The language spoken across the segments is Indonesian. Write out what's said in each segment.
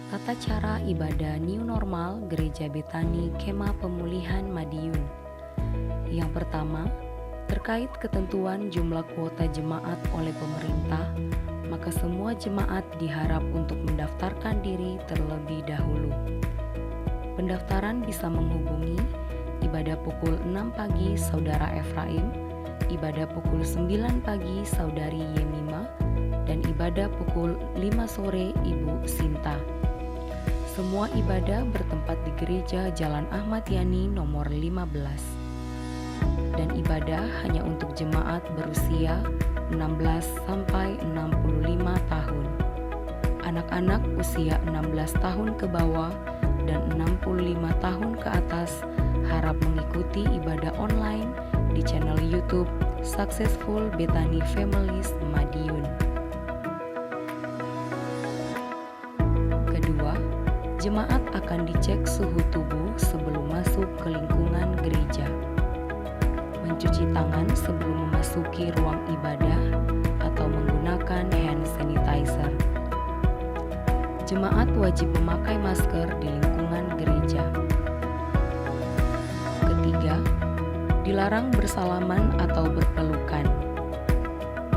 Tata cara ibadah New Normal Gereja Betani Kemah Pemulihan Madiun. Yang pertama, terkait ketentuan jumlah kuota jemaat oleh pemerintah, maka semua jemaat diharap untuk mendaftarkan diri terlebih dahulu. Pendaftaran bisa menghubungi ibadah pukul 6 pagi Saudara Efraim, ibadah pukul 9 pagi Saudari Yemima, dan ibadah pukul 5 sore Ibu Sinta. Semua ibadah bertempat di Gereja Jalan Ahmad Yani nomor 15. Dan ibadah hanya untuk jemaat berusia 16 sampai 65 tahun. Anak-anak usia 16 tahun ke bawah dan 65 tahun ke atas harap mengikuti ibadah online di channel YouTube Successful Betani Families Madiun. Kedua, jemaat akan dicek suhu tubuh sebelum masuk ke lingkungan gereja. Mencuci tangan sebelum memasuki ruang ibadah atau menggunakan hand sanitizer. Jemaat wajib memakai masker di lingkungan gereja. Ketiga, dilarang bersalaman atau berpelukan.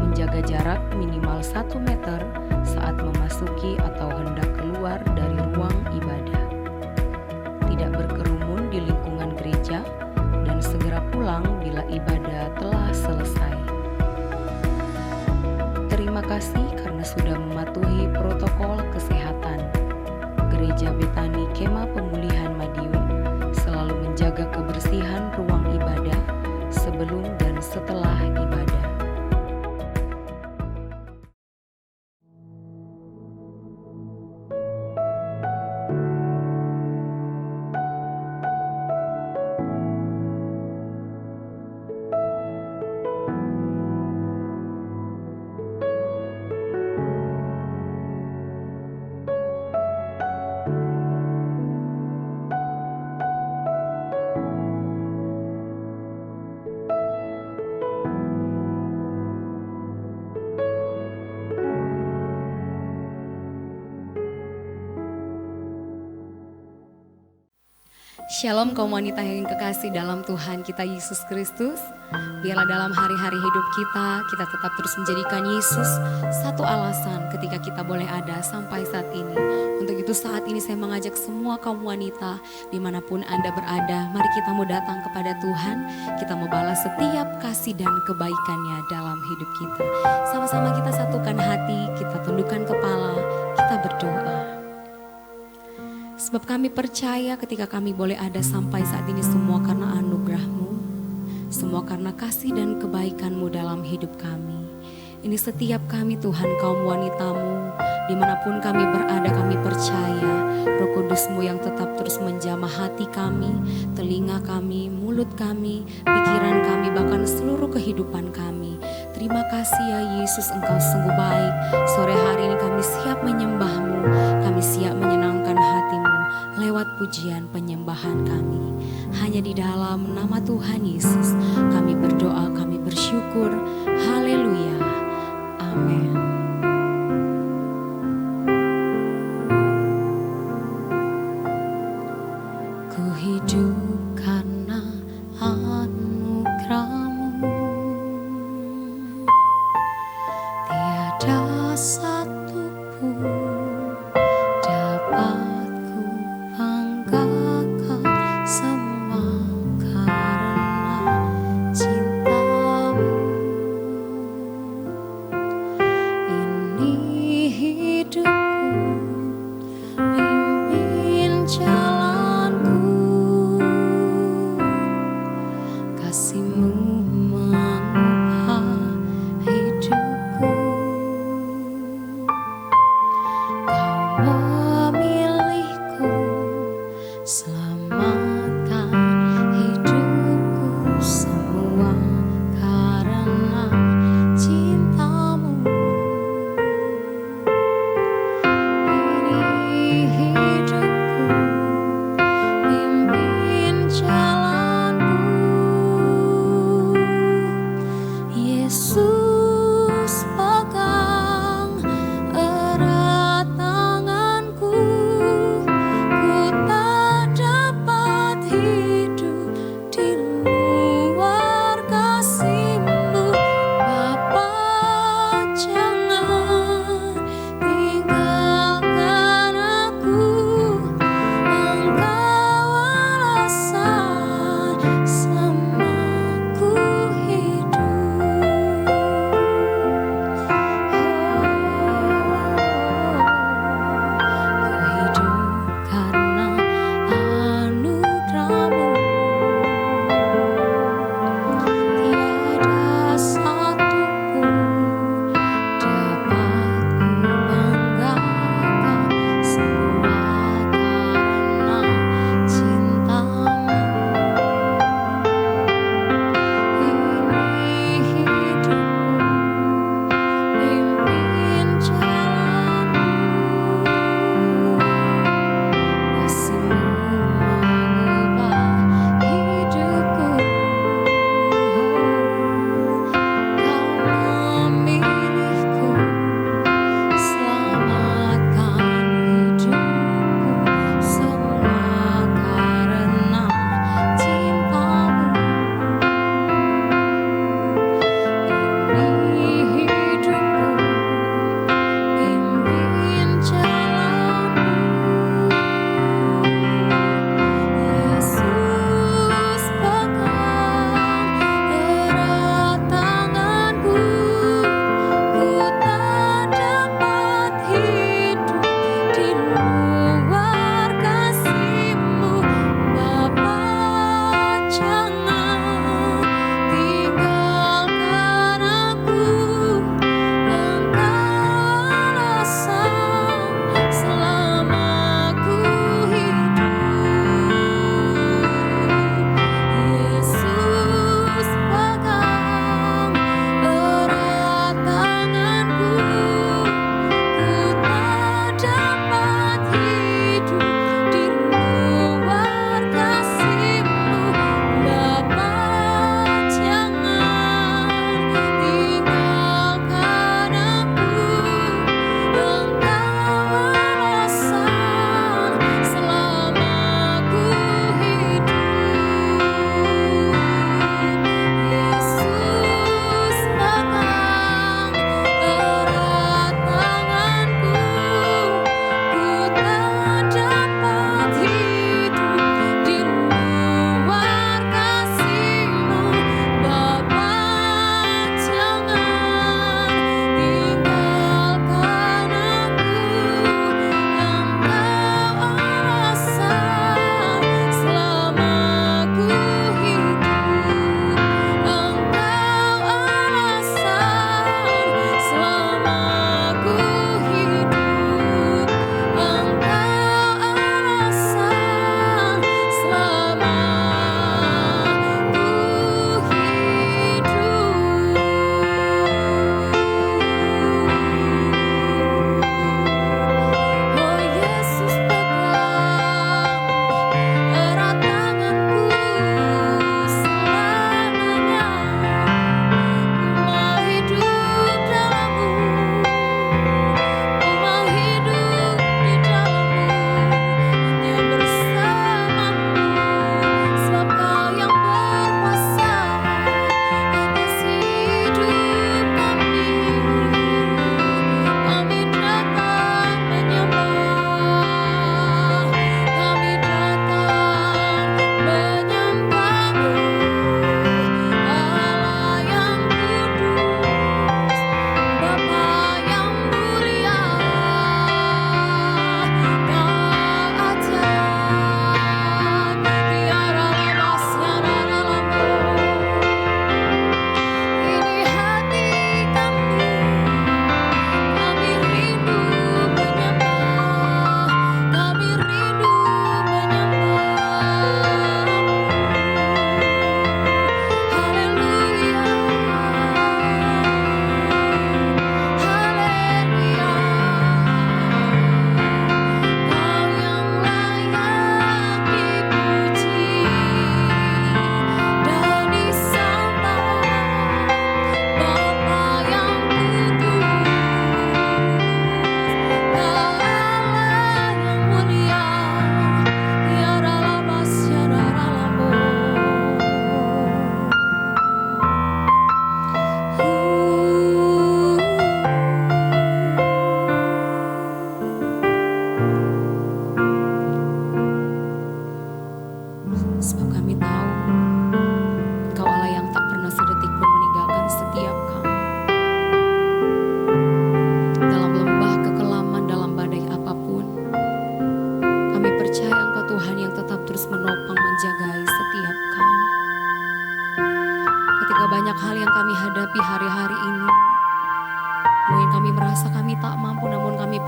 Menjaga jarak minimal 1 meter saat memasuki atau hendak keluar dari ruang ibadah. Tidak berkerumun di lingkungan gereja dan segera pulang bila ibadah telah selesai. Terima kasih karena sudah mematuhi protokol kesehatan. Gereja Betani Kemah Pemulihan Madiun selalu menjaga kebersihan ruang ibadah sebelum dan setelah ibadah. Shalom kaum wanita yang kekasih dalam Tuhan kita Yesus Kristus. Biarlah dalam hari-hari hidup kita tetap terus menjadikan Yesus satu alasan ketika kita boleh ada sampai saat ini. Untuk itu saat ini saya mengajak semua kaum wanita dimanapun Anda berada, mari kita mau datang kepada Tuhan. Kita mau balas setiap kasih dan kebaikannya dalam hidup kita. Sama-sama kita satukan hati, kita tundukkan kepala, kita berdoa. Sebab kami percaya ketika kami boleh ada sampai saat ini semua karena anugerah-Mu, semua karena kasih dan kebaikan-Mu dalam hidup kami. Ini setiap kami Tuhan kaum wanita-Mu, dimanapun kami berada kami percaya Roh Kudus-Mu yang tetap terus menjamah hati kami, telinga kami, mulut kami, pikiran kami, bahkan seluruh kehidupan kami. Terima kasih ya Yesus, Engkau sungguh baik. Sore hari ini kami siap menyembah-Mu, kami siap menyenangkan hati-Mu lewat pujian penyembahan kami. Hanya di dalam nama Tuhan Yesus kami berdoa, kami bersyukur. Haleluya. Amin. Ku hidup karena anugerah-Mu. Tiada satu pun dapat ku banggakan, semua karena cinta-Mu. Ini hidupku, pimpin jalanku, kasih-Mu mengubah hidupku.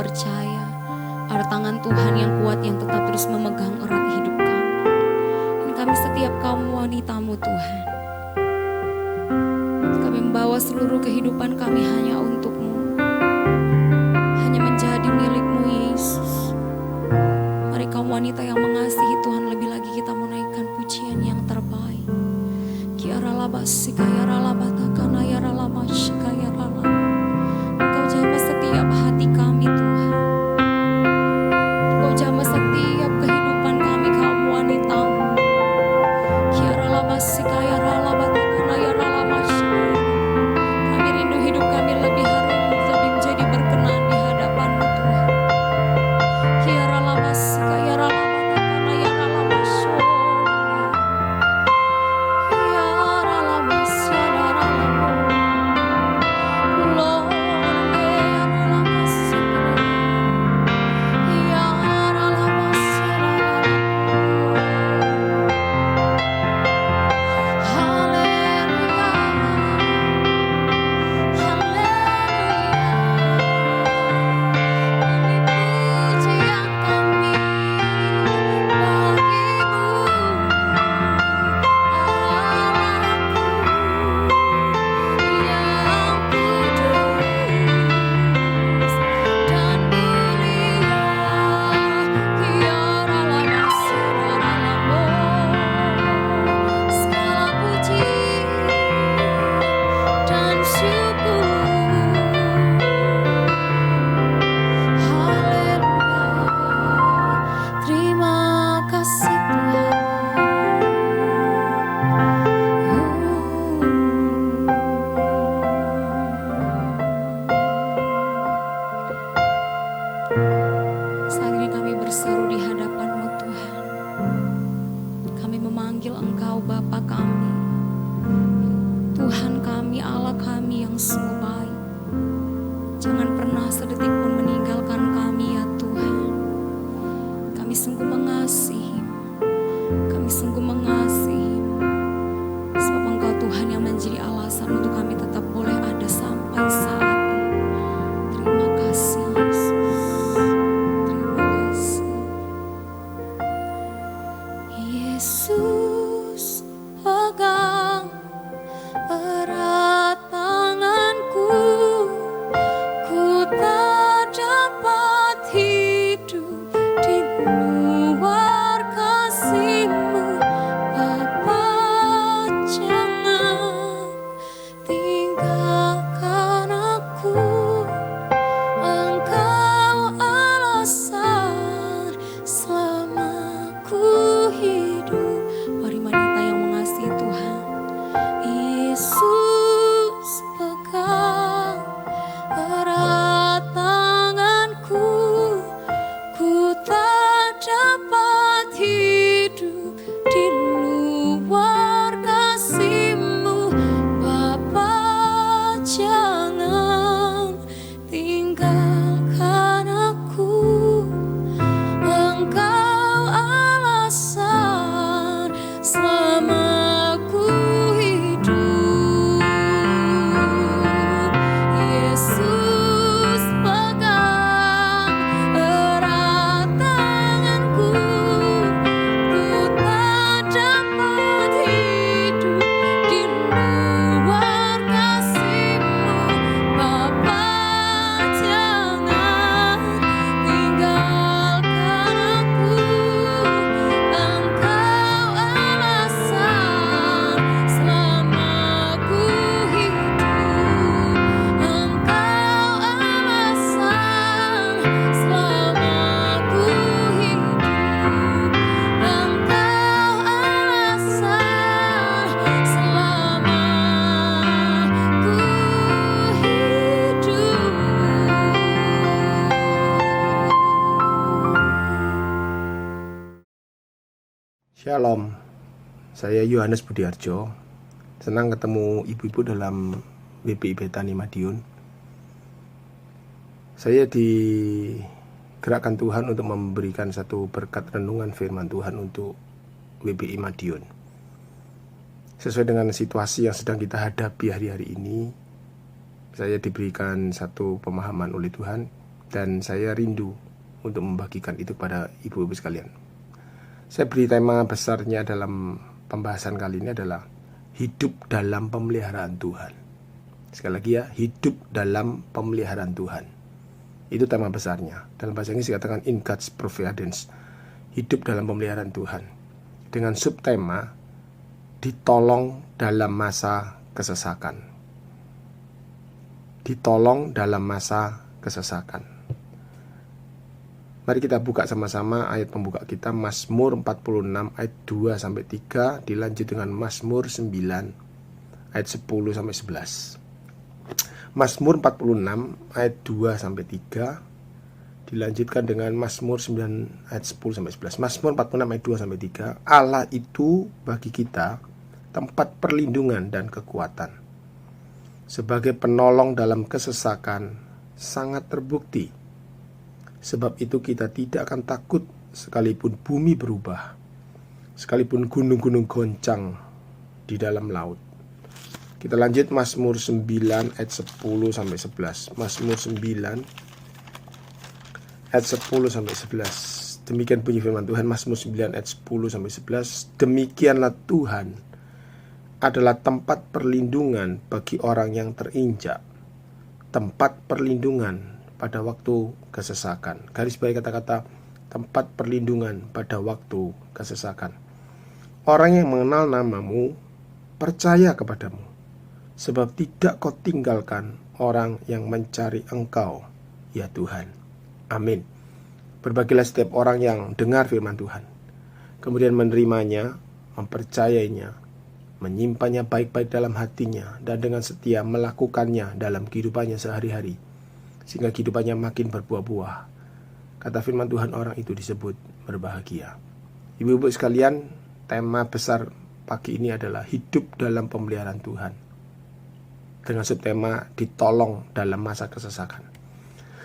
percaya ada tangan Tuhan yang kuat yang tetap terus memegang erat hidup kami. Ini kami setiap kaum wanitamu Tuhan. Kami membawa seluruh kehidupan kami hanya untuk-Mu, hanya menjadi milik-Mu Yesus. Mari kaum wanita yang mengasihi Tuhan, lebih lagi kita menaikkan pujian yang terbaik. Kiara labasi kaya ralabata kana ya ralamas kaya rala. Engkau jamah setiap hati kami Tuhan. Engkau jamah setiap kehidupan kami kaum wanita-Mu. Kiara labasi kaya ralabata kana ya ralamas. Kami rindu hidup kami lebih harum, lebih menjadi berkenan di hadapan-Mu Tuhan. Kiara labasi kaya ralabata kana ya ralamas. Saat ini kami berseru di hadapan-Mu Tuhan. Kami memanggil Engkau Bapa kami, Tuhan kami, Allah kami yang sungguh baik. Jangan pernah sedetik pun meninggalkan kami ya Tuhan. Kami sungguh mengasihi-Mu, kami sungguh mengasihi-Mu. Sebab Engkau Tuhan yang menjadi alasan untuk kami tetap boleh ada sampai saat ini. Terima kasih Yesus. Yesus, pegang erat tanganku, ku tak dapat hidup di luar kasih-Mu. Bapa, jangan tinggalkan aku, Engkau alasan selama ku hidup. Mari wanita yang mengasihi Tuhan. Yesus, pegang erat tanganku, ku tak dapat hidup di luar kasih-Mu. Bapa, jangan tinggalkan aku, Engkau alasan selama ku hidup. Yesus, pegang erat tanganku, ku tak dapat hidup di luar kasih-Mu. Bapa, jangan tinggalkan aku, Engkau alasan selama ku hidup. Engkau alasan selama ku hidup. Engkau alasan selama ku hidup. Shalom, saya Yohanes Budiarjo. Senang ketemu ibu-ibu dalam WBI Betani Madiun. Saya digerakkan Tuhan untuk memberikan satu berkat renungan firman Tuhan untuk WBI Madiun. Sesuai dengan situasi yang sedang kita hadapi hari-hari ini, saya diberikan satu pemahaman oleh Tuhan dan saya rindu untuk membagikan itu kepada ibu-ibu sekalian. Saya beri tema besarnya dalam pembahasan kali ini adalah hidup dalam pemeliharaan Tuhan. Sekali lagi ya, hidup dalam pemeliharaan Tuhan. Itu tema besarnya. Dalam bahasa Inggris dikatakan in God's providence. Hidup dalam pemeliharaan Tuhan. Dengan subtema ditolong dalam masa kesesakan. Ditolong dalam masa kesesakan. Mari kita buka sama-sama ayat pembuka kita, Mazmur 46 ayat 2 sampai 3, dilanjut dengan Mazmur 9 ayat 10 sampai 11. Mazmur 46 ayat 2 sampai 3, dilanjutkan dengan Mazmur 9 ayat 10 sampai 11. Mazmur 46 ayat 2 sampai 3. Allah itu bagi kita tempat perlindungan dan kekuatan. Sebagai penolong dalam kesesakan sangat terbukti. Sebab itu kita tidak akan takut sekalipun bumi berubah, sekalipun gunung-gunung goncang di dalam laut. Kita lanjut Mazmur 9 ayat 10 sampai 11. Mazmur 9 ayat 10 sampai 11. Demikian bunyi firman Tuhan, Mazmur 9 ayat 10 sampai 11. Demikianlah Tuhan adalah tempat perlindungan bagi orang yang terinjak, tempat perlindungan pada waktu kesesakan. Garis bawahi kata-kata tempat perlindungan pada waktu kesesakan. Orang yang mengenal namamu percaya kepadamu, sebab tidak kau tinggalkan orang yang mencari engkau, ya Tuhan. Amin. Berbahagialah setiap orang yang dengar firman Tuhan, kemudian menerimanya, mempercayainya, menyimpannya baik-baik dalam hatinya, dan dengan setia melakukannya dalam kehidupannya sehari-hari, sehingga kehidupannya makin berbuah-buah. Kata firman Tuhan, orang itu disebut berbahagia. Ibu-ibu sekalian, tema besar pagi ini adalah hidup dalam pemeliharaan Tuhan, dengan subtema ditolong dalam masa kesesakan.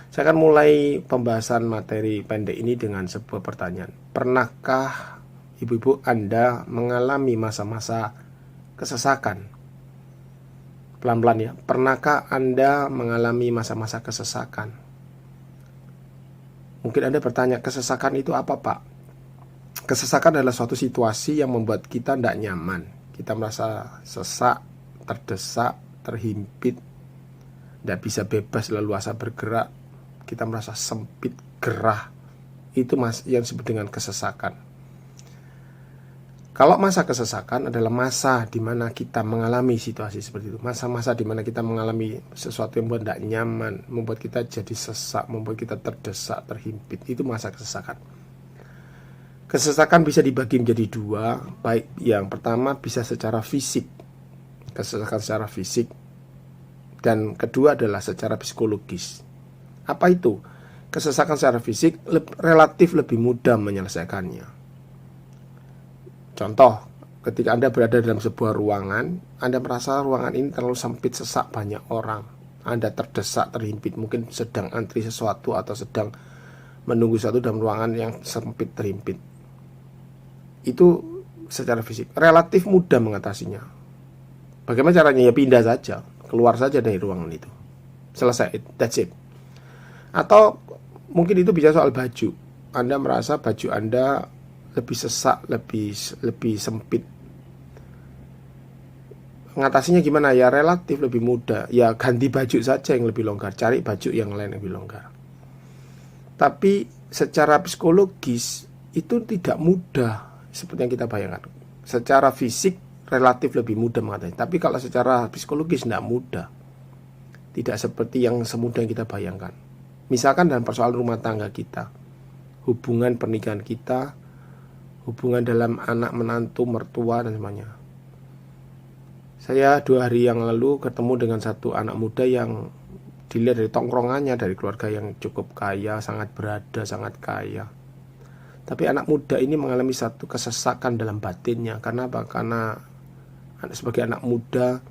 Saya akan mulai pembahasan materi pendek ini dengan sebuah pertanyaan. Pernahkah ibu-ibu Anda mengalami masa-masa kesesakan? Pelan-pelan ya. Pernahkah Anda mengalami masa-masa kesesakan? Mungkin Anda bertanya, kesesakan itu apa, Pak? Kesesakan adalah suatu situasi yang membuat kita tidak nyaman. Kita merasa sesak, terdesak, terhimpit, tidak bisa bebas leluasa bergerak. Kita merasa sempit, gerah. Itu yang disebut dengan kesesakan. Kalau masa kesesakan adalah masa di mana kita mengalami situasi seperti itu. Masa-masa di mana kita mengalami sesuatu yang membuat tidak nyaman, membuat kita jadi sesak, membuat kita terdesak, terhimpit. Itu masa kesesakan. Kesesakan bisa dibagi menjadi dua. Baik, yang pertama bisa secara fisik. Kesesakan secara fisik. Dan kedua adalah secara psikologis. Apa itu? Kesesakan secara fisik relatif lebih mudah menyelesaikannya. Contoh, ketika Anda berada dalam sebuah ruangan, Anda merasa ruangan ini terlalu sempit, sesak, banyak orang. Anda terdesak, terhimpit, mungkin sedang antri sesuatu atau sedang menunggu sesuatu dalam ruangan yang sempit, terhimpit. Itu secara fisik, relatif mudah mengatasinya. Bagaimana caranya? Ya pindah saja, keluar saja dari ruangan itu. Selesai, that's it. Atau mungkin itu bisa soal baju. Anda merasa baju Anda lebih sesak, lebih sempit. Mengatasinya gimana? Ya relatif lebih mudah. Ya ganti baju saja yang lebih longgar, cari baju yang lain yang lebih longgar. Tapi secara psikologis itu tidak mudah seperti yang kita bayangkan. Secara fisik relatif lebih mudah mengatasi. Tapi kalau secara psikologis tidak mudah. Tidak seperti yang semudah yang kita bayangkan. Misalkan dalam persoalan rumah tangga kita, hubungan pernikahan kita, hubungan dalam anak menantu, mertua, dan semuanya. Saya 2 hari yang lalu ketemu dengan satu anak muda yang dilihat dari tongkrongannya, dari keluarga yang cukup kaya, sangat berada, sangat kaya. Tapi anak muda ini mengalami satu kesesakan dalam batinnya. Karena apa? Karena sebagai anak muda,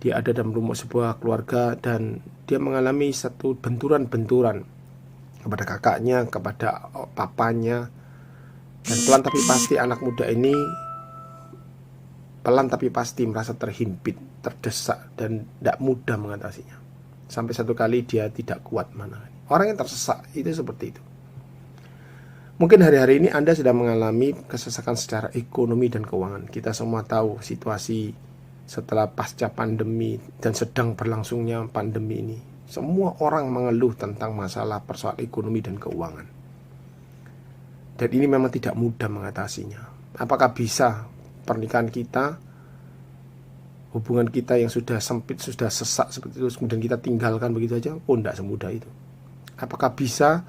dia ada dalam rumah sebuah keluarga dan dia mengalami satu benturan-benturan kepada kakaknya, kepada papanya. Dan pelan tapi pasti anak muda ini pelan tapi pasti merasa terhimpit, terdesak, dan tidak mudah mengatasinya. Sampai satu kali dia tidak kuat mana. Orang yang tersesat itu seperti itu. Mungkin hari-hari ini Anda sedang mengalami kesesakan secara ekonomi dan keuangan. Kita semua tahu situasi setelah pasca pandemi dan sedang berlangsungnya pandemi ini. Semua orang mengeluh tentang masalah persoalan ekonomi dan keuangan. Dan ini memang tidak mudah mengatasinya. Apakah bisa pernikahan kita, hubungan kita yang sudah sempit, sudah sesak seperti itu, kemudian kita tinggalkan begitu saja? Oh, tidak semudah itu. Apakah bisa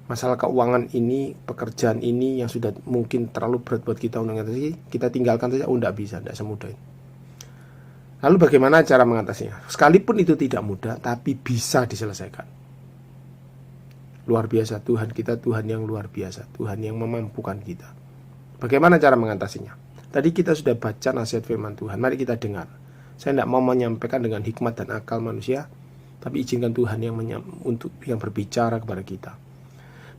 masalah keuangan ini, pekerjaan ini yang sudah mungkin terlalu berat buat kita untuk mengatasi, kita tinggalkan saja? Oh, tidak bisa, tidak semudah itu. Lalu bagaimana cara mengatasinya? Sekalipun itu tidak mudah, tapi bisa diselesaikan. Luar biasa Tuhan kita, Tuhan yang luar biasa, Tuhan yang memampukan kita. Bagaimana cara mengatasinya? Tadi kita sudah baca nasihat firman Tuhan, mari kita dengar. Saya tidak mau menyampaikan dengan hikmat dan akal manusia, tapi izinkan Tuhan yang berbicara kepada kita.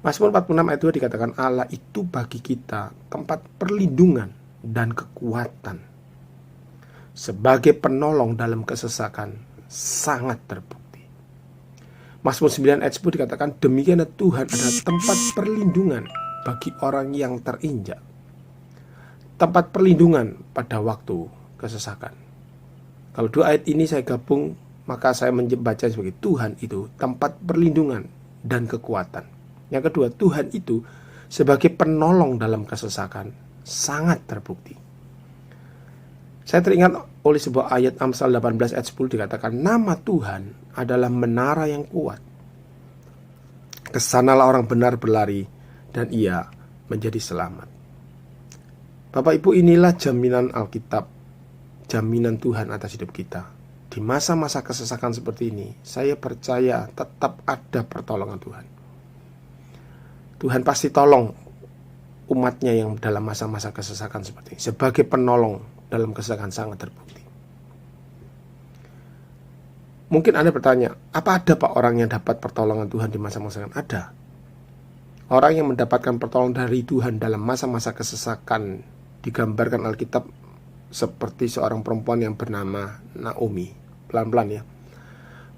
Mazmur 46 ayat 2 dikatakan, Allah itu bagi kita tempat perlindungan dan kekuatan, sebagai penolong dalam kesesakan sangat terbukti. Mazmur 9 ayat 10 dikatakan, demikianlah Tuhan adalah tempat perlindungan bagi orang yang terinjak, tempat perlindungan pada waktu kesesakan. Kalau dua ayat ini saya gabung, maka saya membaca sebagai Tuhan itu tempat perlindungan dan kekuatan. Yang kedua, Tuhan itu sebagai penolong dalam kesesakan sangat terbukti. Saya teringat oleh sebuah ayat Amsal 18 ayat 10 dikatakan, nama Tuhan adalah menara yang kuat. Kesanalah orang benar berlari dan ia menjadi selamat. Bapak Ibu, inilah jaminan Alkitab, jaminan Tuhan atas hidup kita. Di masa-masa kesesakan seperti ini, saya percaya tetap ada pertolongan Tuhan. Tuhan pasti tolong umatnya yang dalam masa-masa kesesakan seperti ini. Sebagai penolong dalam kesesakan sangat terbukti. Mungkin Anda bertanya, apa ada Pak orang yang dapat pertolongan Tuhan di masa-masa kesesakan? Ada. Orang yang mendapatkan pertolongan dari Tuhan dalam masa-masa kesesakan digambarkan Alkitab seperti seorang perempuan yang bernama Naomi. Pelan-pelan ya.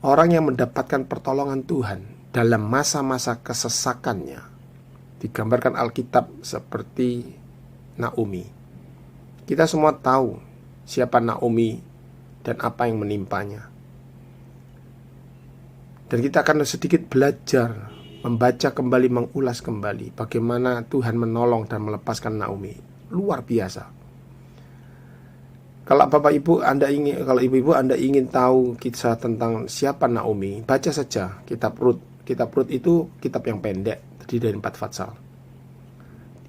Orang yang mendapatkan pertolongan Tuhan dalam masa-masa kesesakannya digambarkan Alkitab seperti Naomi. Kita semua tahu siapa Naomi dan apa yang menimpanya. Dan kita akan sedikit belajar, membaca kembali, mengulas kembali bagaimana Tuhan menolong dan melepaskan Naomi. Luar biasa. Kalau Bapak Ibu Anda ingin, kalau Ibu-ibu Anda ingin tahu kisah tentang siapa Naomi, baca saja kitab Rut. Kitab Rut itu kitab yang pendek, terdiri dari 4 pasal.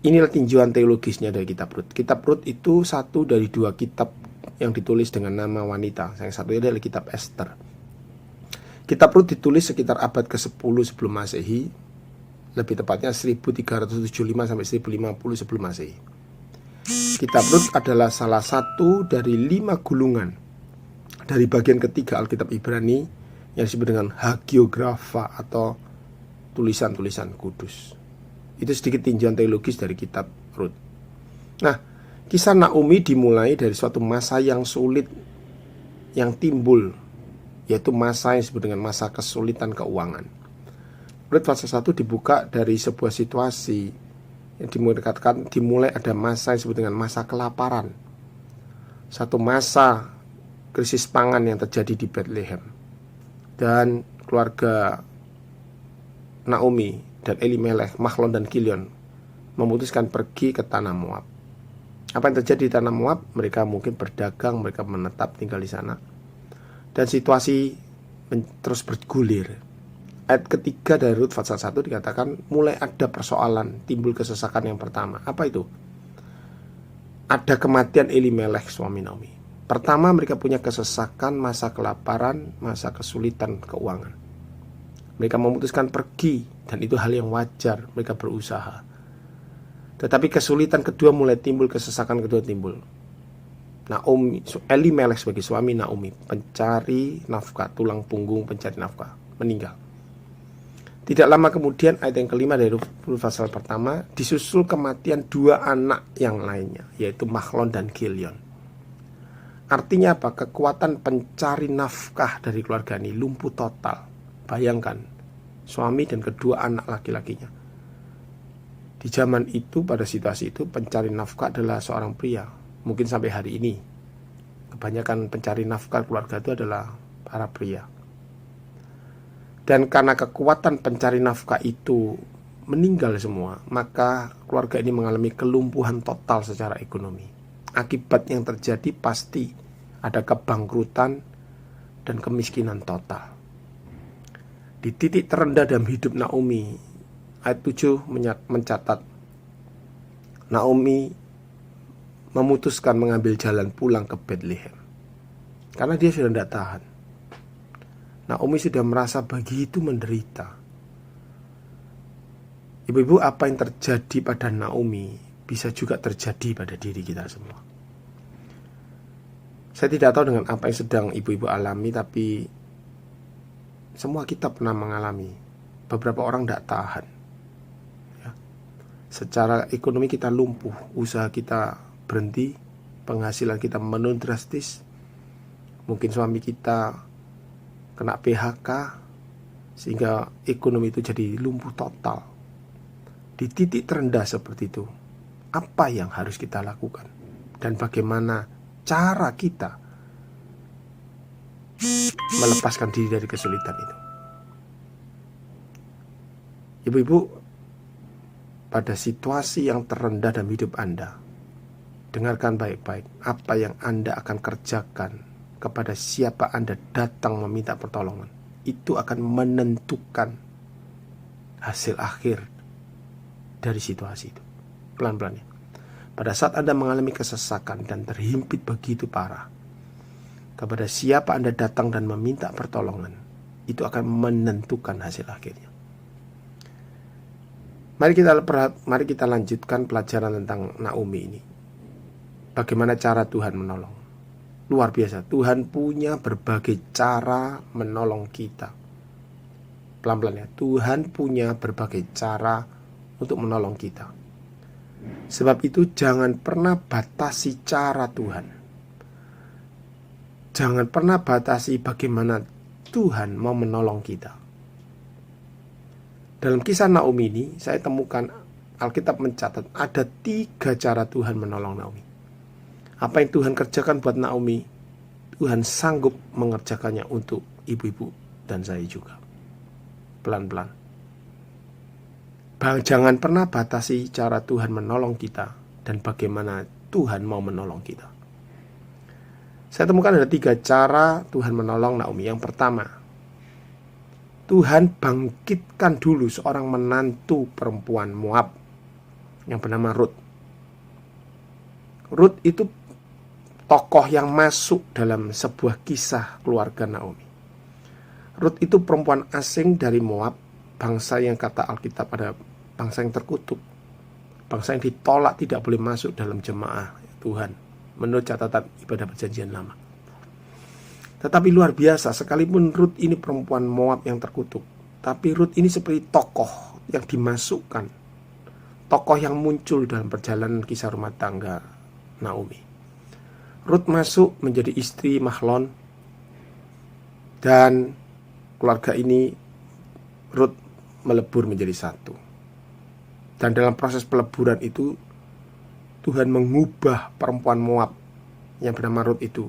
Inilah tinjauan teologisnya dari kitab Rut. Kitab Rut itu satu dari 2 kitab yang ditulis dengan nama wanita. Yang satunya adalah kitab Esther. Kitab Rut ditulis sekitar abad ke-10 sebelum Masehi, lebih tepatnya 1375 sampai 1050 sebelum Masehi. Kitab Rut adalah salah satu dari 5 gulungan dari bagian ketiga Alkitab Ibrani yang disebut dengan Hagiografa atau tulisan-tulisan kudus. Itu sedikit tinjauan teologis dari kitab Rut. Nah, kisah Naomi dimulai dari suatu masa yang sulit yang timbul, yaitu masa yang disebut dengan masa kesulitan keuangan. Rut pasal 1 dibuka dari sebuah situasi yang dimulai ada masa yang disebut dengan masa kelaparan. Satu masa krisis pangan yang terjadi di Bethlehem. Dan keluarga Naomi dan Elimelech, Mahlon dan Kilion memutuskan pergi ke tanah Moab. Apa yang terjadi di tanah Moab? Mereka mungkin berdagang, mereka menetap tinggal di sana. Dan situasi terus bergulir. Ayat ketiga dari Rut pasal 1 dikatakan mulai ada persoalan, timbul kesesakan yang pertama. Apa itu? Ada kematian Elimelech suami Naomi. Pertama, mereka punya kesesakan, masa kelaparan, masa kesulitan keuangan. Mereka memutuskan pergi, dan itu hal yang wajar, mereka berusaha. Tetapi kesulitan kedua mulai timbul, kesesakan kedua timbul. Naomi, Elimelech sebagai suami Naomi, pencari nafkah, tulang punggung pencari nafkah, meninggal. Tidak lama kemudian, ayat yang kelima dari Rut pasal pertama, disusul kematian 2 anak yang lainnya, yaitu Mahlon dan Kilion. Artinya apa? Kekuatan pencari nafkah dari keluarga ini lumpuh total. Bayangkan, suami dan kedua anak laki-lakinya. Di zaman itu, pada situasi itu, pencari nafkah adalah seorang pria. Mungkin sampai hari ini kebanyakan pencari nafkah keluarga itu adalah para pria. Dan karena kekuatan pencari nafkah itu meninggal semua, maka keluarga ini mengalami kelumpuhan total secara ekonomi. Akibat yang terjadi pasti ada kebangkrutan dan kemiskinan total. Di titik terendah dalam hidup Naomi, ayat 7 mencatat, Naomi memutuskan mengambil jalan pulang ke Bethlehem karena dia sudah tidak tahan. Naomi sudah merasa begitu menderita. Ibu-ibu, apa yang terjadi pada Naomi bisa juga terjadi pada diri kita semua. Saya tidak tahu dengan apa yang sedang ibu-ibu alami, tapi semua kita pernah mengalami. Beberapa orang tidak tahan ya. Secara ekonomi kita lumpuh, usaha kita berhenti, penghasilan kita menurun drastis. Mungkin suami kita kena PHK, sehingga ekonomi itu jadi lumpuh total. Di titik terendah seperti itu, apa yang harus kita lakukan? Dan bagaimana cara kita melepaskan diri dari kesulitan itu? Ibu-ibu, pada situasi yang terendah dalam hidup Anda, dengarkan baik-baik apa yang Anda akan kerjakan kepada siapa Anda datang meminta pertolongan. Itu akan menentukan hasil akhir dari situasi itu. Pelan-pelan ya. Pada saat Anda mengalami kesesakan dan terhimpit begitu parah, kepada siapa Anda datang dan meminta pertolongan, itu akan menentukan hasil akhirnya. Mari kita lanjutkan pelajaran tentang Naomi ini. Bagaimana cara Tuhan menolong? Luar biasa, Tuhan punya berbagai cara menolong kita. Pelan-pelan ya, Tuhan punya berbagai cara untuk menolong kita. Sebab itu jangan pernah batasi cara Tuhan. Jangan pernah batasi bagaimana Tuhan mau menolong kita. Dalam kisah Naomi ini, saya temukan Alkitab mencatat ada 3 cara Tuhan menolong Naomi. Apa yang Tuhan kerjakan buat Naomi, Tuhan sanggup mengerjakannya untuk ibu-ibu dan saya juga. Pelan-pelan. Jangan pernah batasi cara Tuhan menolong kita dan bagaimana Tuhan mau menolong kita. Saya temukan ada 3 cara Tuhan menolong Naomi. Yang pertama, Tuhan bangkitkan dulu seorang menantu perempuan Moab yang bernama Ruth. Ruth itu tokoh yang masuk dalam sebuah kisah keluarga Naomi. Ruth itu perempuan asing dari Moab, bangsa yang kata Alkitab pada bangsa yang terkutuk, bangsa yang ditolak, tidak boleh masuk dalam jemaah Tuhan menurut catatan ibadah perjanjian lama. Tetapi luar biasa, sekalipun Ruth ini perempuan Moab yang terkutuk, tapi Ruth ini seperti tokoh yang dimasukkan, tokoh yang muncul dalam perjalanan kisah rumah tangga Naomi. Ruth masuk menjadi istri Mahlon, dan keluarga ini Ruth melebur menjadi satu. Dan dalam proses peleburan itu, Tuhan mengubah perempuan Moab yang bernama Ruth itu.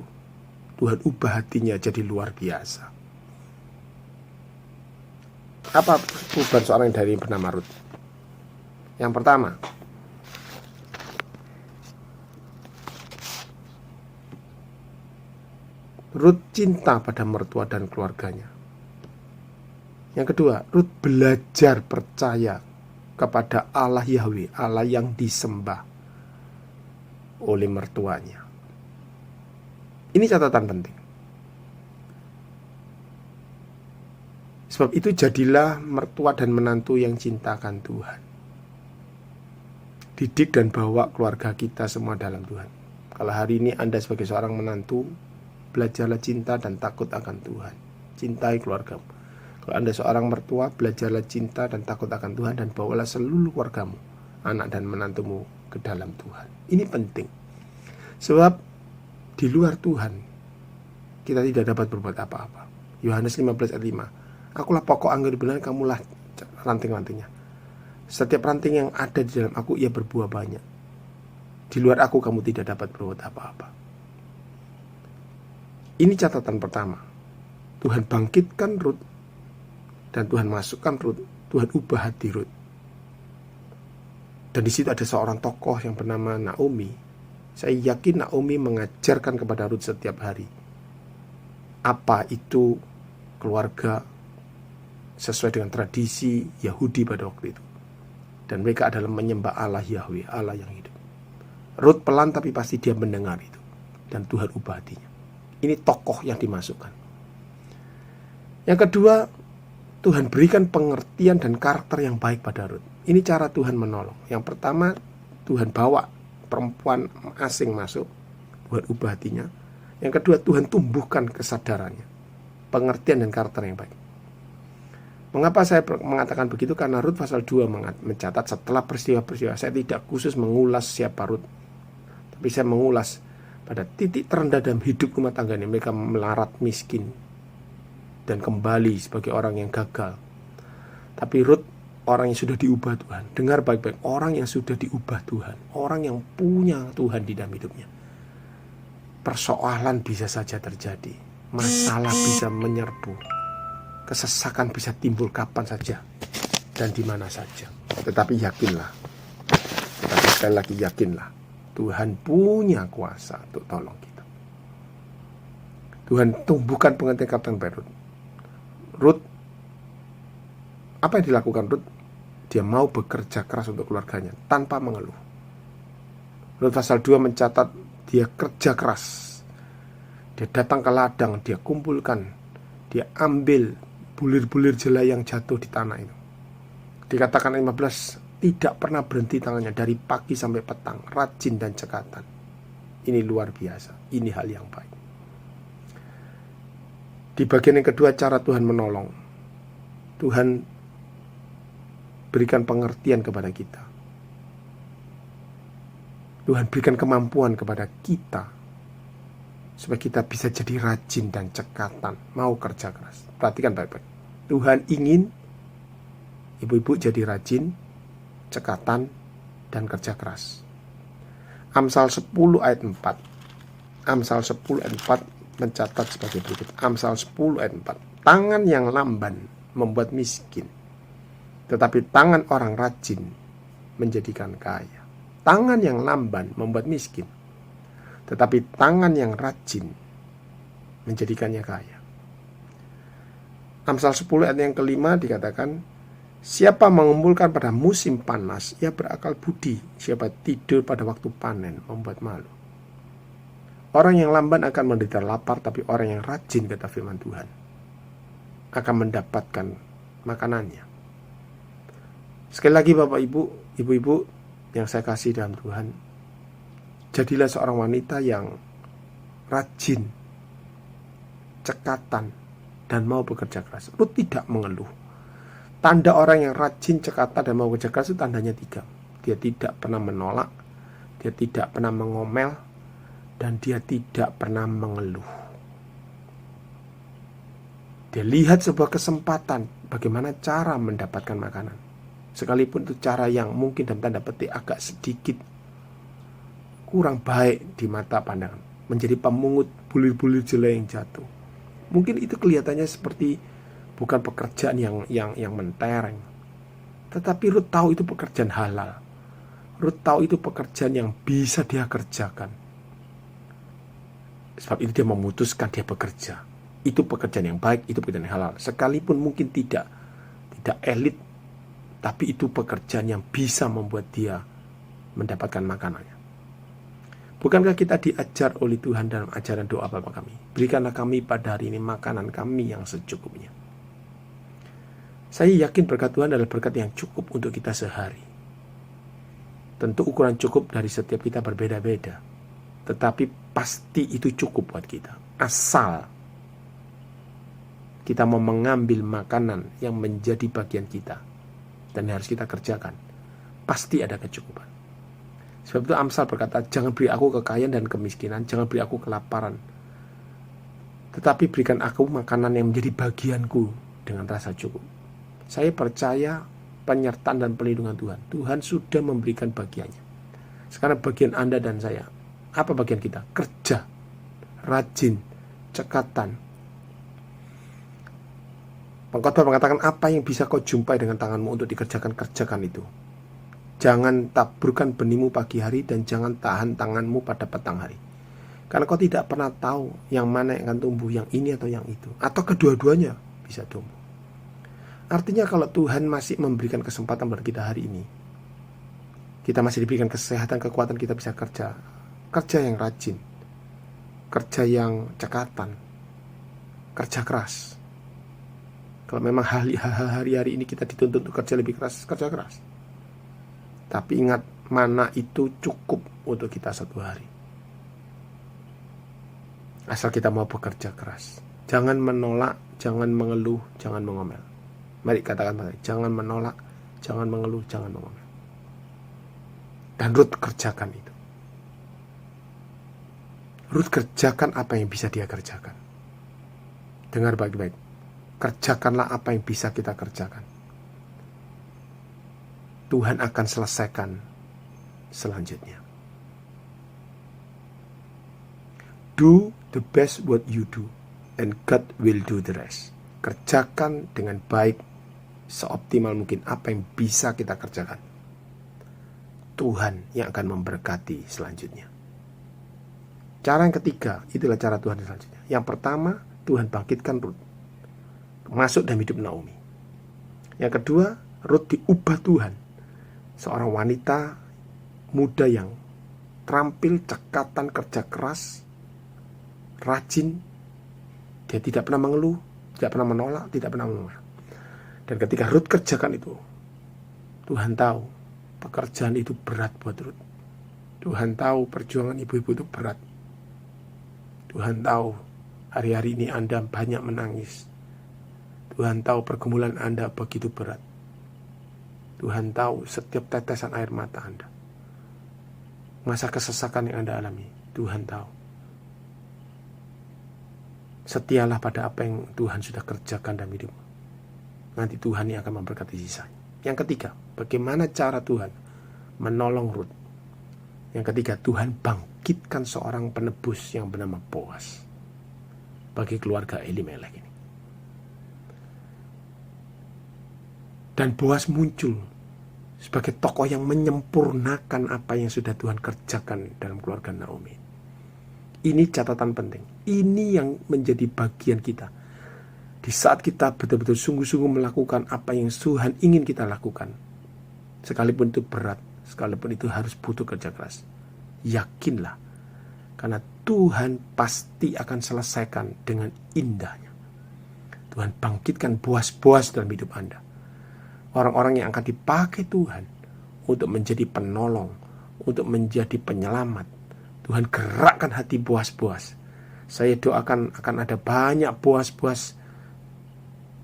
Tuhan ubah hatinya jadi luar biasa. Apa perubahan seorang dari bernama Ruth? Yang pertama, Ruth cinta pada mertua dan keluarganya. Yang kedua, Ruth belajar percaya kepada Allah Yahweh, Allah yang disembah oleh mertuanya. Ini catatan penting. Sebab itu jadilah mertua dan menantu yang cintakan Tuhan. Didik dan bawa keluarga kita semua dalam Tuhan. Kalau hari ini Anda sebagai seorang menantu, belajarlah cinta dan takut akan Tuhan. Cintai keluargamu. Kalau Anda seorang mertua, belajarlah cinta dan takut akan Tuhan, dan bawalah seluruh keluargamu, anak dan menantumu, ke dalam Tuhan. Ini penting. Sebab di luar Tuhan kita tidak dapat berbuat apa-apa. Yohanes 15 ayat 5. Akulah pokok anggur benar, kamulah ranting-rantingnya. Setiap ranting yang ada di dalam aku, ia berbuah banyak. Di luar aku, kamu tidak dapat berbuat apa-apa. Ini catatan pertama. Tuhan bangkitkan Rut, dan Tuhan masukkan Rut. Tuhan ubah hati Rut. Dan di situ ada seorang tokoh yang bernama Naomi. Saya yakin Naomi mengajarkan kepada Rut setiap hari apa itu keluarga sesuai dengan tradisi Yahudi pada waktu itu. Dan mereka adalah menyembah Allah Yahweh, Allah yang hidup. Rut pelan tapi pasti dia mendengar itu. Dan Tuhan ubah hatinya. Ini tokoh yang dimasukkan. Yang kedua, Tuhan berikan pengertian dan karakter yang baik pada Rut. Ini cara Tuhan menolong. Yang pertama, Tuhan bawa perempuan asing masuk, Tuhan ubah hatinya. Yang kedua, Tuhan tumbuhkan kesadarannya, pengertian dan karakter yang baik. Mengapa saya mengatakan begitu? Karena Rut pasal 2 mencatat setelah peristiwa-peristiwa. Saya tidak khusus mengulas siapa Rut, tapi saya mengulas pada titik terendah dalam hidup rumah tangga ini. Mereka melarat miskin dan kembali sebagai orang yang gagal. Tapi Rut orang yang sudah diubah Tuhan. Dengar baik-baik, orang yang sudah diubah Tuhan, orang yang punya Tuhan di dalam hidupnya. Persoalan bisa saja terjadi, masalah bisa menyerbu, kesesakan bisa timbul kapan saja dan di mana saja. Tetapi yakinlah, tetapi sekali lagi yakinlah, Tuhan punya kuasa untuk tolong kita. Tuhan tumbuhkan pengertian Kapten Rut. Rut, apa yang dilakukan Rut? Dia mau bekerja keras untuk keluarganya tanpa mengeluh. Rut pasal 2 mencatat dia kerja keras. Dia datang ke ladang, dia kumpulkan, dia ambil bulir-bulir jelai yang jatuh di tanah itu. Dikatakan 15, tidak pernah berhenti tangannya dari pagi sampai petang, rajin dan cekatan. Ini luar biasa, ini hal yang baik. Di bagian yang kedua, cara Tuhan menolong. Tuhan berikan pengertian kepada kita. Tuhan berikan kemampuan kepada kita supaya kita bisa jadi rajin dan cekatan, mau kerja keras. Perhatikan baik-baik. Tuhan ingin ibu-ibu jadi rajin, cekatan, dan kerja keras. Amsal 10 ayat 4. Amsal 10 ayat 4 mencatat sebagai berikut. Amsal 10 ayat 4. Tangan yang lamban membuat miskin, tetapi tangan orang rajin menjadikan kaya. Tangan yang lamban membuat miskin, tetapi tangan yang rajin menjadikannya kaya. Amsal 10 ayat yang kelima dikatakan, siapa mengumpulkan pada musim panas, ia berakal budi. Siapa tidur pada waktu panen, membuat malu. Orang yang lamban akan menderita lapar, tapi orang yang rajin, kata firman Tuhan, akan mendapatkan makanannya. Sekali lagi Bapak Ibu, Ibu-ibu yang saya kasih dalam Tuhan, jadilah seorang wanita yang rajin, cekatan, dan mau bekerja keras. Rut tidak mengeluh. Tanda orang yang rajin, cekatan, dan mau bekerja keras itu tandanya 3. Dia tidak pernah menolak, dia tidak pernah mengomel, dan dia tidak pernah mengeluh. Dia lihat sebuah kesempatan bagaimana cara mendapatkan makanan. Sekalipun itu cara yang mungkin dalam tanda petik agak sedikit kurang baik di mata pandangan. Menjadi pemungut bulir-bulir jelai yang jatuh. Mungkin itu kelihatannya seperti bukan pekerjaan yang mentereng. Tetapi Rut tahu itu pekerjaan halal. Rut tahu itu pekerjaan yang bisa dia kerjakan. Sebab itu dia memutuskan dia bekerja. Itu pekerjaan yang baik, itu pekerjaan yang halal. Sekalipun mungkin tidak elit, tapi itu pekerjaan yang bisa membuat dia mendapatkan makanannya. Bukankah kita diajar oleh Tuhan dalam ajaran doa Bapa kami? Berikanlah kami pada hari ini makanan kami yang secukupnya. Saya yakin berkat Tuhan adalah berkat yang cukup untuk kita sehari. Tentu ukuran cukup dari setiap kita berbeda-beda. Tetapi pasti itu cukup buat kita. Asal kita mau mengambil makanan yang menjadi bagian kita dan harus kita kerjakan, pasti ada kecukupan. Sebab itu Amsal berkata, jangan beri aku kekayaan dan kemiskinan, jangan beri aku kelaparan, tetapi berikan aku makanan yang menjadi bagianku dengan rasa cukup. Saya percaya penyertaan dan perlindungan Tuhan. Tuhan sudah memberikan bagiannya. Sekarang bagian Anda dan saya. Apa bagian kita? Kerja, rajin, cekatan. Pengkhotbah mengatakan, apa yang bisa kau jumpai dengan tanganmu untuk dikerjakan, kerjakan itu. Jangan taburkan benihmu pagi hari dan jangan tahan tanganmu pada petang hari. Karena kau tidak pernah tahu yang mana yang akan tumbuh, yang ini atau yang itu. Atau kedua-duanya bisa tumbuh. Artinya kalau Tuhan masih memberikan kesempatan bagi kita hari ini, kita masih diberikan kesehatan, kekuatan, kita bisa kerja. Kerja yang rajin, kerja yang cekatan, kerja keras. Kalau memang hari-hari ini kita dituntut untuk kerja lebih keras, kerja keras. Tapi ingat, mana itu cukup untuk kita satu hari. Asal kita mau bekerja keras. Jangan menolak, jangan mengeluh, jangan mengomel. Mari katakan, jangan menolak, jangan mengeluh, jangan mengomel. Dan Ruth kerjakan itu. Ruth kerjakan apa yang bisa dia kerjakan. Dengar baik-baik. Kerjakanlah apa yang bisa kita kerjakan. Tuhan akan selesaikan selanjutnya. Do the best what you do, and God will do the rest. Kerjakan dengan baik, seoptimal mungkin apa yang bisa kita kerjakan. Tuhan yang akan memberkati selanjutnya. Cara yang ketiga, itulah cara Tuhan selanjutnya. Yang pertama, Tuhan bangkitkan Ruth, masuk dalam hidup Naomi. Yang kedua, Ruth diubah Tuhan, seorang wanita muda yang terampil, cekatan, kerja keras, rajin. Dia tidak pernah mengeluh, tidak pernah menolak, tidak pernah menolak. Dan ketika Ruth kerjakan itu, Tuhan tahu pekerjaan itu berat buat Ruth. Tuhan tahu perjuangan ibu-ibu itu berat. Tuhan tahu hari-hari ini Anda banyak menangis. Tuhan tahu pergumulan Anda begitu berat. Tuhan tahu setiap tetesan air mata Anda, masa kesesakan yang Anda alami. Tuhan tahu. Setialah pada apa yang Tuhan sudah kerjakan dalam hidupmu. Nanti Tuhan yang akan memberkati sisanya. Yang ketiga, bagaimana cara Tuhan menolong Ruth? Yang ketiga, Tuhan bangkitkan seorang penebus yang bernama Boaz bagi keluarga Elimelek ini. Dan Boaz muncul sebagai tokoh yang menyempurnakan apa yang sudah Tuhan kerjakan dalam keluarga Naomi. Ini catatan penting. Ini yang menjadi bagian kita. Di saat kita betul-betul sungguh-sungguh melakukan apa yang Tuhan ingin kita lakukan, sekalipun itu berat, sekalipun itu harus butuh kerja keras, yakinlah, karena Tuhan pasti akan selesaikan dengan indahnya. Tuhan bangkitkan Boaz-Boaz dalam hidup Anda. Orang-orang yang akan dipakai Tuhan untuk menjadi penolong, untuk menjadi penyelamat. Tuhan gerakkan hati Boaz-Boaz. Saya doakan akan ada banyak Boaz-Boaz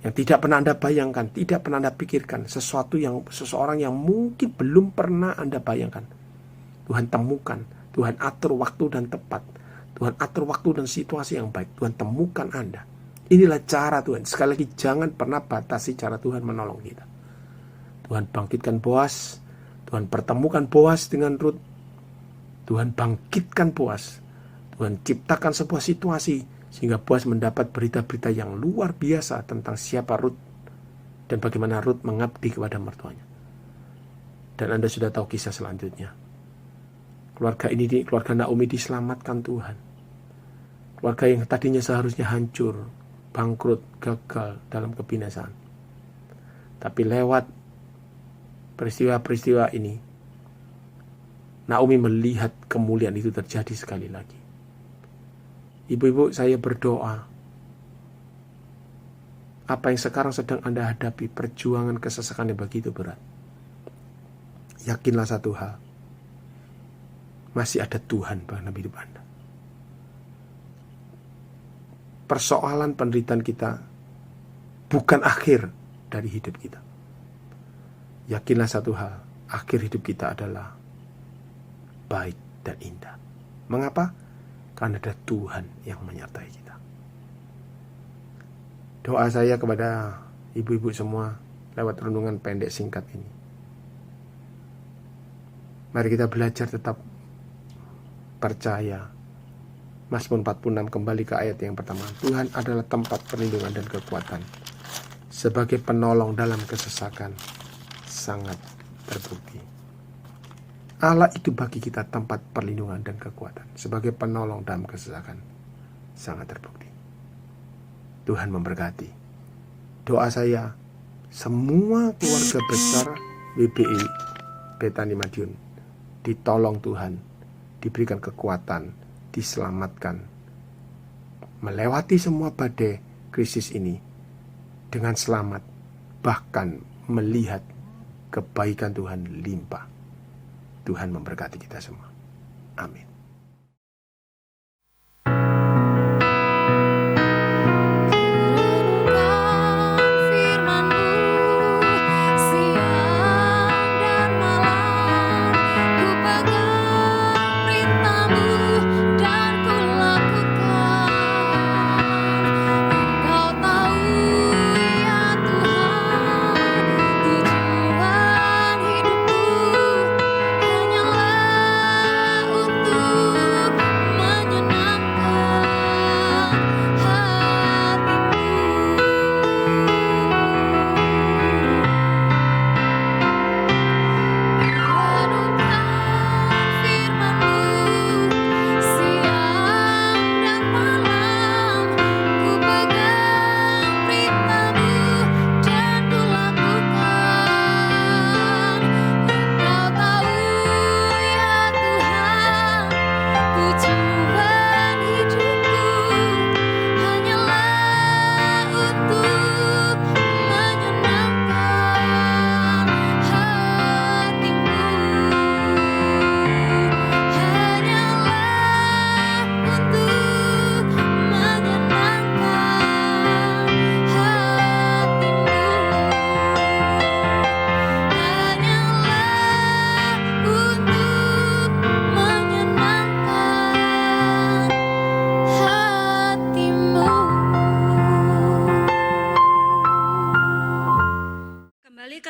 yang tidak pernah Anda bayangkan, tidak pernah Anda pikirkan, seseorang yang mungkin belum pernah Anda bayangkan. Tuhan temukan, Tuhan atur waktu dan tepat, Tuhan atur waktu dan situasi yang baik. Tuhan temukan Anda. Inilah cara Tuhan. Sekali lagi, jangan pernah batasi cara Tuhan menolong kita. Tuhan bangkitkan Boaz, Tuhan pertemukan Boaz dengan Ruth, Tuhan bangkitkan Boaz, Tuhan ciptakan sebuah situasi sehingga Boaz mendapat berita-berita yang luar biasa tentang siapa Ruth dan bagaimana Ruth mengabdi kepada mertuanya. Dan Anda sudah tahu kisah selanjutnya. Keluarga Naomi diselamatkan Tuhan. Keluarga yang tadinya seharusnya hancur, bangkrut, gagal dalam kebinasaan. Tapi lewat peristiwa-peristiwa ini, Naomi melihat kemuliaan itu terjadi sekali lagi. Ibu-ibu, saya berdoa, apa yang sekarang sedang Anda hadapi, perjuangan kesesakan yang begitu berat, yakinlah satu hal, masih ada Tuhan dalam hidup Anda. Persoalan penderitaan kita bukan akhir dari hidup kita. Yakinlah satu hal, akhir hidup kita adalah baik dan indah. Mengapa? Karena ada Tuhan yang menyertai kita. Doa saya kepada ibu-ibu semua lewat renungan pendek singkat ini. Mari kita belajar tetap percaya. Mazmur 46 kembali ke ayat yang pertama. Tuhan adalah tempat perlindungan dan kekuatan. Sebagai penolong dalam kesesakan sangat terbukti. Allah itu bagi kita tempat perlindungan dan kekuatan. Sebagai penolong dalam kesesakan sangat terbukti. Tuhan memberkati. Doa saya, semua keluarga besar WBI Betani Madiun ditolong Tuhan, diberikan kekuatan, diselamatkan, melewati semua badai krisis ini dengan selamat, bahkan melihat kebaikan Tuhan limpah. Tuhan memberkati kita semua. Amin.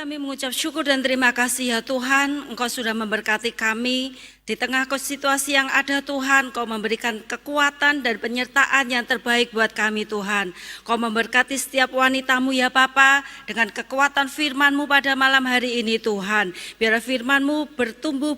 Kami mengucap syukur dan terima kasih ya Tuhan, Engkau sudah memberkati kami di tengah situasi yang ada Tuhan. Engkau memberikan kekuatan dan penyertaan yang terbaik buat kami Tuhan. Engkau memberkati setiap wanitamu ya Bapa dengan kekuatan firman-Mu pada malam hari ini Tuhan. Biar firman-Mu bertumbuh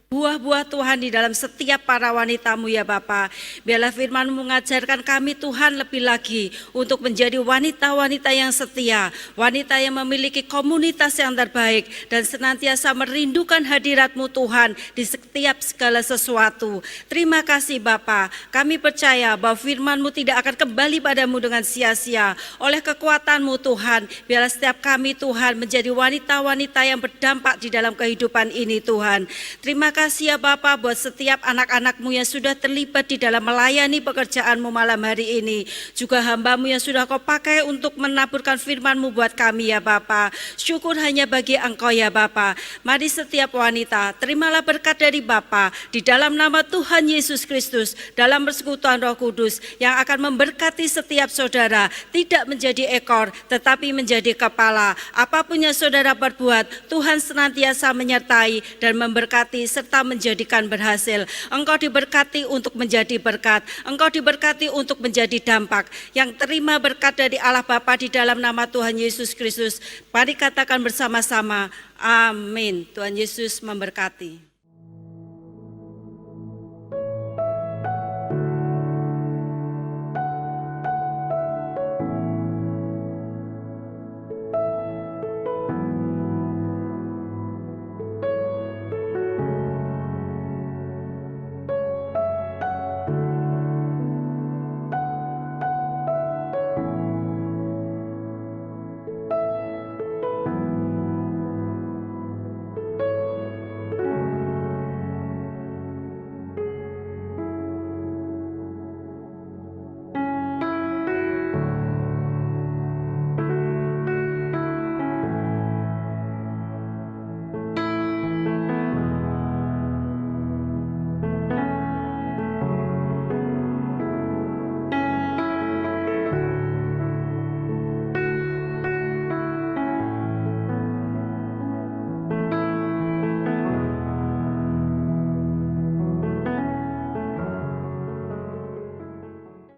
buah-buah Tuhan di dalam setiap para wanitamu ya Bapa. Biarlah firman mengajarkan kami Tuhan lebih lagi untuk menjadi wanita-wanita yang setia, wanita yang memiliki komunitas yang terbaik dan senantiasa merindukan hadirat-Mu Tuhan di setiap segala sesuatu. Terima kasih Bapa. Kami percaya bahwa firman-Mu tidak akan kembali padamu dengan sia-sia. Oleh kekuatan-Mu Tuhan, biarlah setiap kami Tuhan menjadi wanita-wanita yang berdampak di dalam kehidupan ini Tuhan. Terima kasih ya Bapa buat setiap anak-anak-Mu yang sudah terlibat di dalam melayani pekerjaan-Mu malam hari ini. Juga hamba-Mu yang sudah Kau pakai untuk menaburkan firman-Mu buat kami ya Bapa. Syukur hanya bagi Engkau ya Bapa. Mari setiap wanita terimalah berkat dari Bapa di dalam nama Tuhan Yesus Kristus, dalam persekutuan Roh Kudus yang akan memberkati setiap saudara, tidak menjadi ekor tetapi menjadi kepala. Apapun yang saudara perbuat, Tuhan senantiasa menyertai dan memberkati serta menjadikan berhasil. Engkau diberkati untuk menjadi berkat. Engkau diberkati untuk menjadi dampak. Yang terima berkat dari Allah Bapa di dalam nama Tuhan Yesus Kristus. Mari katakan bersama-sama, amin. Tuhan Yesus memberkati.